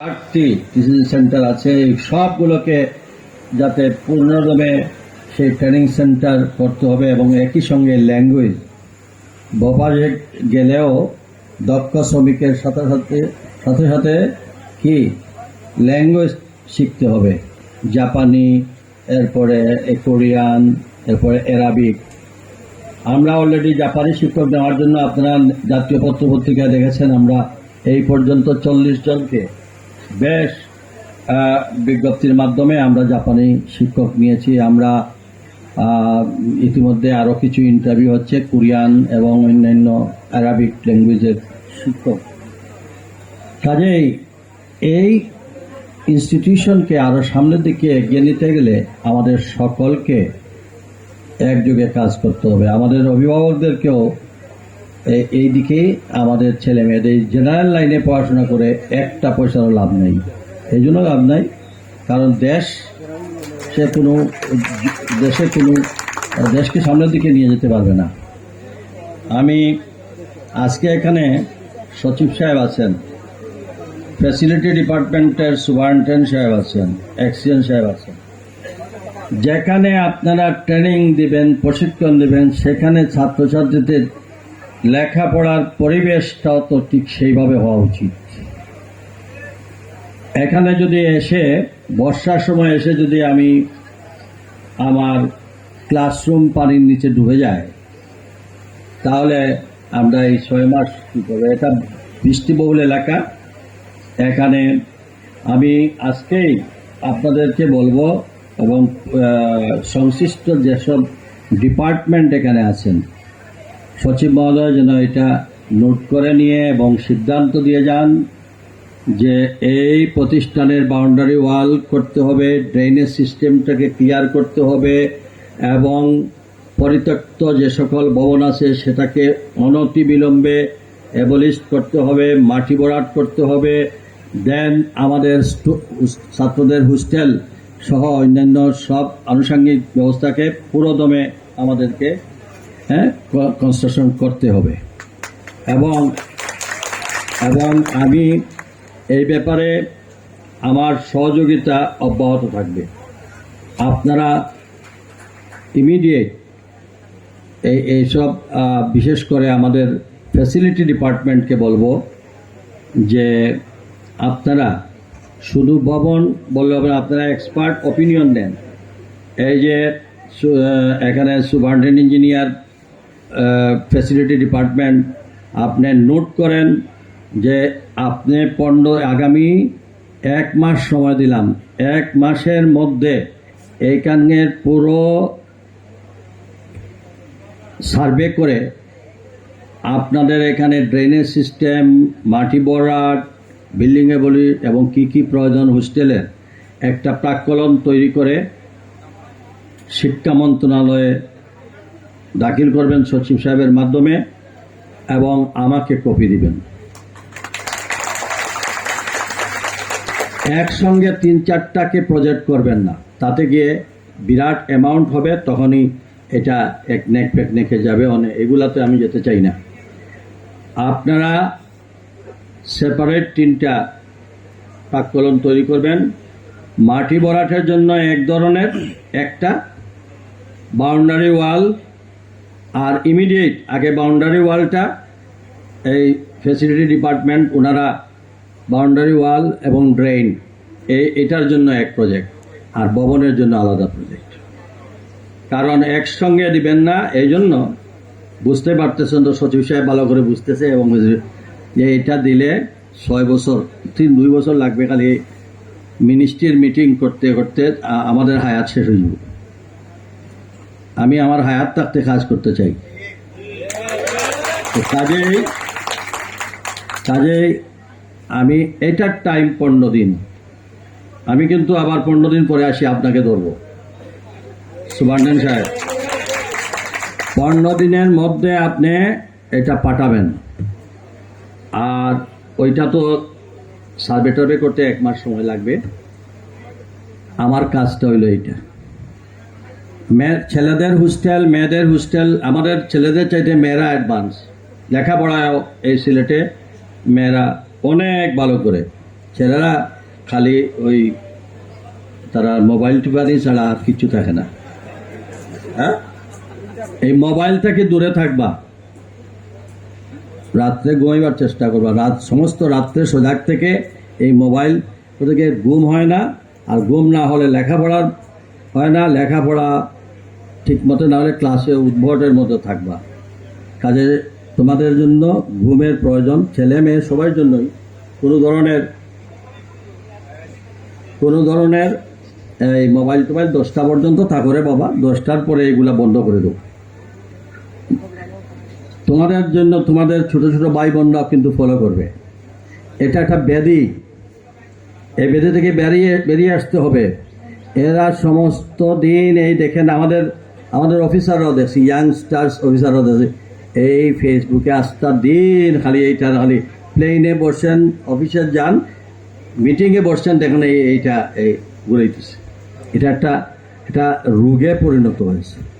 8টি teaching centre আছে, এই সবগুলোকে যাতে পূর্ণদমে সেই ট্রেনিং সেন্টার করতে হবে এবং একই সঙ্গে ল্যাঙ্গুয়েজ বপারে গেলেও দক্ষ শ্রমিকের সাথে সাথে সাথে সাথে কি ল্যাঙ্গুয়েজ শিখতে হবে, জাপানি, এরপরে কোরিয়ান, এরপরে অ্যারাবিক। আমরা অলরেডি জাপানি শিক্ষক নেওয়ার জন্য আপনারা জাতীয় পত্রপত্রিকায় দেখেছেন, আমরা এই পর্যন্ত 40 জনকে বেশ বিজ্ঞপ্তির মাধ্যমে আমরা জাপানি শিক্ষক নিয়েছি। আমরা ইতিমধ্যে আরও কিছু ইন্টারভিউ হচ্ছে কোরিয়ান এবং অন্যান্য অ্যারাবিক ল্যাঙ্গুয়েজের শিক্ষক। কাজেই এই ইনস্টিটিউশনকে আরও সামনের দিকে এগিয়ে নিতে গেলে আমাদের সকলকে একযোগে কাজ করতে হবে। আমাদের অভিভাবকদেরকেও এই দিকে আমাদের ছেলে মেয়েদের জেনারেল লাইনে পড়াশোনা করে একটা পয়সারও লাভ নেই। এই জন্য লাভ নাই, কারণ দেশকে সামনের দিকে নিয়ে যেতে পারবে না। আমি আজকে এখানে সচিব সাহেব আছেন, ফ্যাসিলিটি ডিপার্টমেন্টের সুপারিনটেন্ডেন্ট সাহেব আছেন, এক্সিয়েন্ট সাহেব আছেন। যেখানে আপনারা ট্রেনিং দিবেন, প্রশিক্ষণ দিবেন, সেখানে ছাত্রছাত্রীদের লেখাপড়ার পরিবেশটাও তো ঠিক সেইভাবে হওয়া উচিত। এখানে যদি এসে বর্ষার সময় এসে যদি আমি আমার ক্লাসরুম পানির নিচে ডুবে যায়, তাহলে আমরা এই 6 মাস কী করবো? এটা বৃষ্টিবহুল এলাকা। এখানে আমি আজকেই আপনাদেরকে বলবো এবং সংশ্লিষ্ট যেসব ডিপার্টমেন্ট এখানে আছেন, সচিব মহোদয় যেন এটা নোট করে নিয়ে এবং সিদ্ধান্ত দিয়ে যান যে এই প্রতিষ্ঠানের বাউন্ডারি ওয়াল করতে হবে, ড্রেনেজ সিস্টেমটাকে ক্লিয়ার করতে হবে এবং পরিত্যক্ত যে সকল ভবন আছে সেটাকে অনতিবিলম্বে অ্যাবলিস্ট করতে হবে, মাটি ভরাট করতে হবে। দেন আমাদের ছাত্রদের হোস্টেল সহ অন্যান্য সব আনুষঙ্গিক ব্যবস্থাকে পুরোদমে আমাদেরকে কনস্ট্রাকশন করতে হবে। এবং আমি এই ব্যাপারে আমার সহযোগিতা অব্যাহত থাকবে। আপনারা ইমিডিয়েট এইসব বিশেষ করে আমাদের ফ্যাসিলিটি ডিপার্টমেন্টকে বলবো যে আপনারা শুধু ভবন বললে হবে না, আপনারা এক্সপার্ট অপিনিয়ন দেন। এই যে এখানে সুপারিনটেন্ডেন্ট ইঞ্জিনিয়ার, ফ্যাসিলিটি ডিপার্টমেন্ট, আপনি নোট করেন যে আপনি আগামী 1 মাস সময় দিলাম, 1 মাসের মধ্যে এইখানের পুরো সার্ভে করে আপনাদের এখানে ড্রেনেজ সিস্টেম, মাটি ভরাট, বিল্ডিংয়ে বলি এবং কি কি প্রয়োজন হোস্টেলের একটা প্রাক্কলন তৈরি করে শিক্ষা মন্ত্রণালয়ে দাখিল করবেন সচিব সাহেবের মাধ্যমে এবং আমাকে কপি দিবেন। একসঙ্গে 3-4টাকে প্রজেক্ট করবেন না, তাতে গিয়ে বিরাট অ্যামাউন্ট হবে, তখনই এটা এক নেক পেক নেকে যাবে। এগুলাতে আমি যেতে চাই না। আপনারা সেপারেট 3টা প্রাক্কলন তৈরি করবেন। মাটি ভরাটের জন্য এক ধরনের একটা বাউন্ডারি ওয়াল, আর ইমিডিয়েট আগে বাউন্ডারি ওয়ালটা এই ফ্যাসিলিটি ডিপার্টমেন্ট ওনারা বাউন্ডারি ওয়াল এবং ড্রেন এটার জন্য এক প্রজেক্ট, আর ভবনের জন্য আলাদা প্রজেক্ট। কারণ একসঙ্গে দিবেন না, এই জন্য বুঝতে পারতেছেন তো, সচিব সাহেব ভালো করে বুঝতেছে এবং যে এটা দিলে 6 বছর 2 বছর লাগবে খালি মিনিস্ট্রির মিটিং করতে করতে আমাদের হায়াত শেষ হয়ে যাবে। আমি আমার হায়াত থাকতে কাজ করতে চাই। কাজেই আমি এটার টাইম 15 দিন। আমি কিন্তু আবার 15 দিন পরে আসি আপনাকে ধরবো সুপারিনটেন্ডেন্ট সাহেব। 15 দিনের মধ্যে আপনি এটা পাঠাবেন। আর ওইটা তো সার্ভে টার্ভে করতে 1 মাস সময় লাগবে। আমার কাজটা হইল এইটা, ছেলেদের হোস্টেল, মেয়েদের হোস্টেল। আমাদের ছেলেদের চাইতে মেয়েরা অ্যাডভান্স লেখাপড়ায়, এই সিলেটে মেয়েরা অনেক ভালো করে। ছেলেরা খালি ওই তারা মোবাইল টিপানি ছাড়া আর কিছু থাকে না। হ্যাঁ, এই মোবাইল থেকে দূরে থাকবা, রাত্রে ঘুমাইবার চেষ্টা করবা, সমস্ত রাত্রে সজাগ থেকে এই মোবাইল থেকে ঘুম হয় না, আর ঘুম না হলে লেখাপড়ার হয় না, লেখাপড়া ঠিক মতো না হলে ক্লাসে উদ্ভটের মতো থাকবা। কাজে তোমাদের জন্য ঘুমের প্রয়োজন, ছেলে মেয়ে সবার জন্যই। কোনো ধরনের এই মোবাইল টোবাইল 10টা পর্যন্ত থাকরে বাবা, 10টার পরে এগুলা বন্ধ করে দেবো। তোমাদের জন্য তোমাদের ছোট ছোট ভাই বোনরা কিন্তু ফলো করবে। এটা একটা ব্যাধি, এই ব্যাধি থেকে বেরিয়ে আসতে হবে। এরা সমস্ত দিন এই দেখেন আমাদের অফিসাররাও দেখছি, ইয়াংস্টার্স অফিসাররাও দেখছি, এই ফেসবুকে আস্তা দিন খালি এইটা, খালি প্লেনে বসছেন, অফিসে যান, মিটিংয়ে বসছেন, দেখেন এইটা ঘুরাইতেছে। এটা রোগে পরিণত হয়েছে।